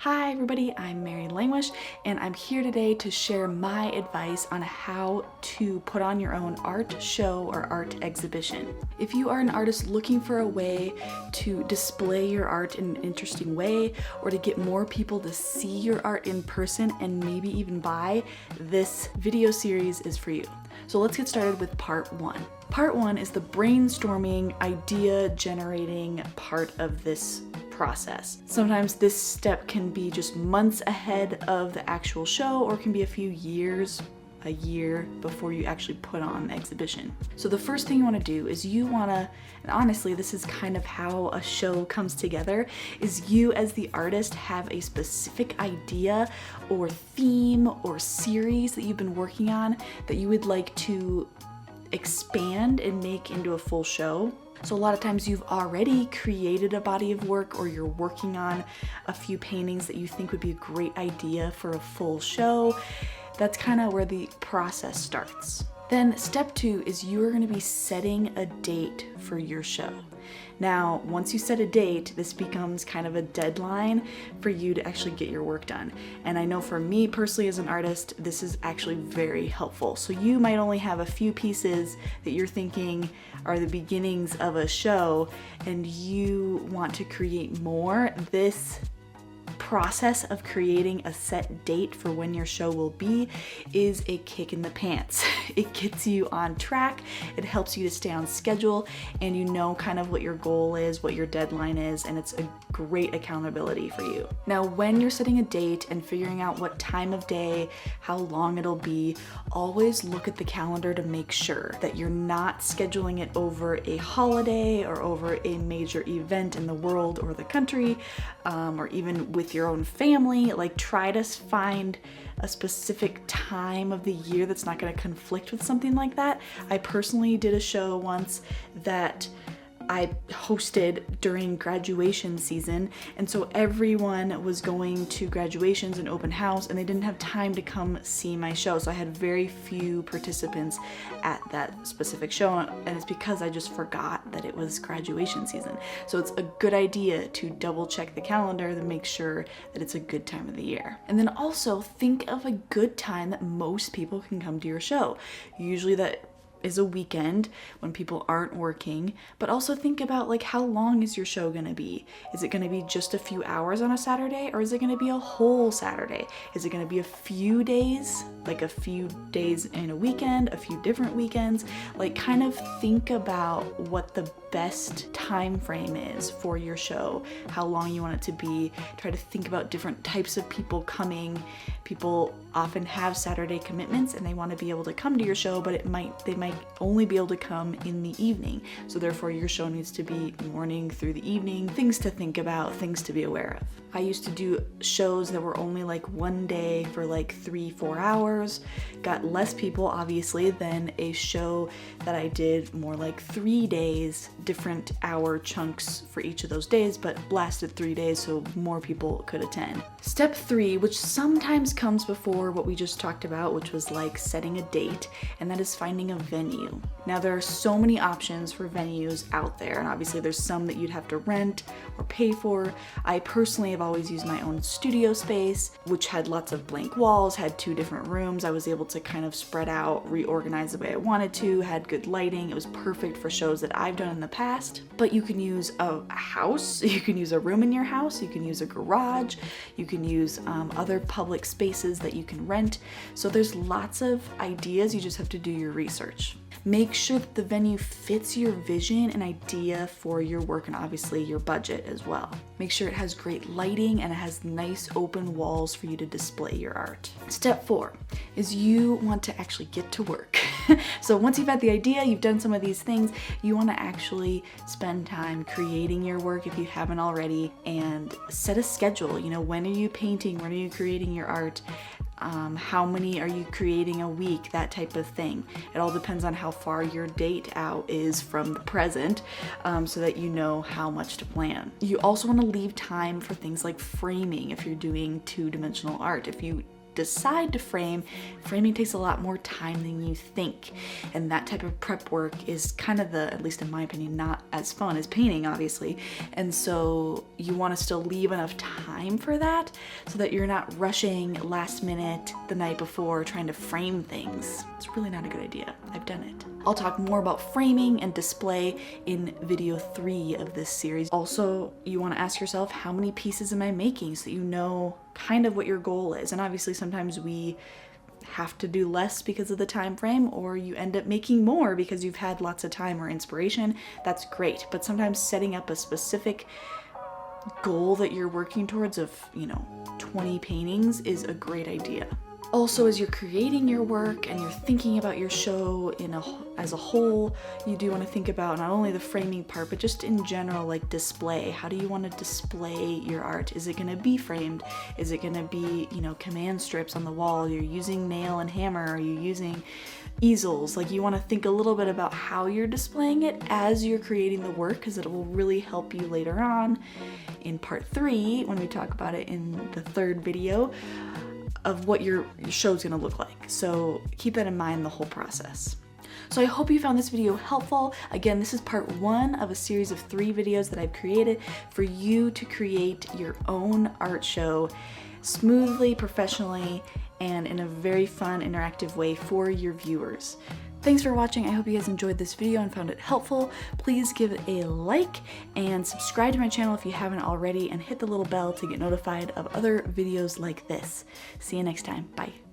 Hi everybody, I'm Mary Langwish and I'm here today to share my advice on how to put on your own art show or art exhibition. If you are an artist looking for a way to display your art in an interesting way or to get more people to see your art in person and maybe even buy, this video series is for you. So let's get started with part one. Part one is the brainstorming, idea generating part of this process. Sometimes this step can be just months ahead of the actual show, or it can be a year before you actually put on the exhibition. So the first thing you want to do is and honestly this is kind of how a show comes together, is you as the artist have a specific idea or theme or series that you've been working on that you would like to expand and make into a full show. So a lot of times you've already created a body of work, or you're working on a few paintings that you think would be a great idea for a full show. That's kind of where the process starts. Then step two is you're going to be setting a date for your show. Now, once you set a date, this becomes kind of a deadline for you to actually get your work done. And I know for me personally as an artist, this is actually very helpful. So you might only have a few pieces that you're thinking are the beginnings of a show, and you want to create more. This process of creating a set date for when your show will be is a kick in the pants. It gets you on track, it helps you to stay on schedule, and you know kind of what your goal is, what your deadline is, and it's a great accountability for you. Now, when you're setting a date and figuring out what time of day, how long it'll be, always look at the calendar to make sure that you're not scheduling it over a holiday or over a major event in the world or the country, or even with your own family. Like, try to find a specific time of the year that's not going to conflict with something like that. I personally did a show once that I hosted during graduation season, and so everyone was going to graduations and open house, and they didn't have time to come see my show, so I had very few participants at that specific show, and it's because I just forgot that it was graduation season. So it's a good idea to double check the calendar to make sure that it's a good time of the year. And then also think of a good time that most people can come to your show. Usually that is a weekend when people aren't working, but also think about, like, how long is your show gonna be? Is it gonna be just a few hours on a Saturday, or is it gonna be a whole Saturday? Is it gonna be a few days, like a few days in a weekend, a few different weekends? Like, kind of think about what the best time frame is for your show, how long you want it to be. Try to think about different types of people coming. People often have Saturday commitments and they want to be able to come to your show, but they might only be able to come in the evening. So therefore your show needs to be morning through the evening. Things to think about, things to be aware of. I used to do shows that were only like one day for like 3-4 hours. Got less people obviously than a show that I did more like 3 days, different hour chunks for each of those days, but lasted 3 days so more people could attend. Step 3, which sometimes comes before what we just talked about, which was like setting a date, and that is finding a venue. Now there are so many options for venues out there, and obviously there's some that you'd have to rent or pay for. I personally have always used my own studio space, which had lots of blank walls, had 2 different rooms. I was able to kind of spread out, reorganize the way I wanted to, had good lighting. It was perfect for shows that I've done in the past. But you can use a house, you can use a room in your house, you can use a garage, you can use other public spaces that you can rent. So there's lots of ideas, you just have to do your research. Make sure that the venue fits your vision and idea for your work, and obviously your budget as well. Make sure it has great lighting and it has nice open walls for you to display your art. Step 4 is you want to actually get to work. So once you've had the idea, you've done some of these things, you want to actually spend time creating your work if you haven't already, and set a schedule. You know, when are you painting? When are you creating your art? How many are you creating a week? That type of thing. It all depends on how far your date out is from the present, so that you know how much to plan. You also want to leave time for things like framing if you're doing 2-dimensional art. If you decide to frame, framing takes a lot more time than you think. And that type of prep work is kind of at least in my opinion, not as fun as painting, obviously. And so you want to still leave enough time for that so that you're not rushing last minute the night before trying to frame things. It's really not a good idea. I've done it. I'll talk more about framing and display in video 3 of this series. Also, you want to ask yourself, how many pieces am I making, so that you know kind of what your goal is. And obviously sometimes we have to do less because of the time frame, or you end up making more because you've had lots of time or inspiration. That's great, but sometimes setting up a specific goal that you're working towards of 20 paintings is a great idea. Also, as you're creating your work and you're thinking about your show as a whole, you do want to think about not only the framing part, but just in general, like display. How do you want to display your art? Is it going to be framed? Is it going to be, command strips on the wall? You're using nail and hammer? Are you using easels? Like, you want to think a little bit about how you're displaying it as you're creating the work, because it will really help you later on in part 3 when we talk about it in the 3rd video of what your show's gonna look like. So keep that in mind the whole process. So I hope you found this video helpful. Again, this is part 1 of a series of 3 videos that I've created for you to create your own art show smoothly, professionally, and in a very fun, interactive way for your viewers. Thanks for watching. I hope you guys enjoyed this video and found it helpful. Please give it a like and subscribe to my channel if you haven't already, and hit the little bell to get notified of other videos like this. See you next time. Bye.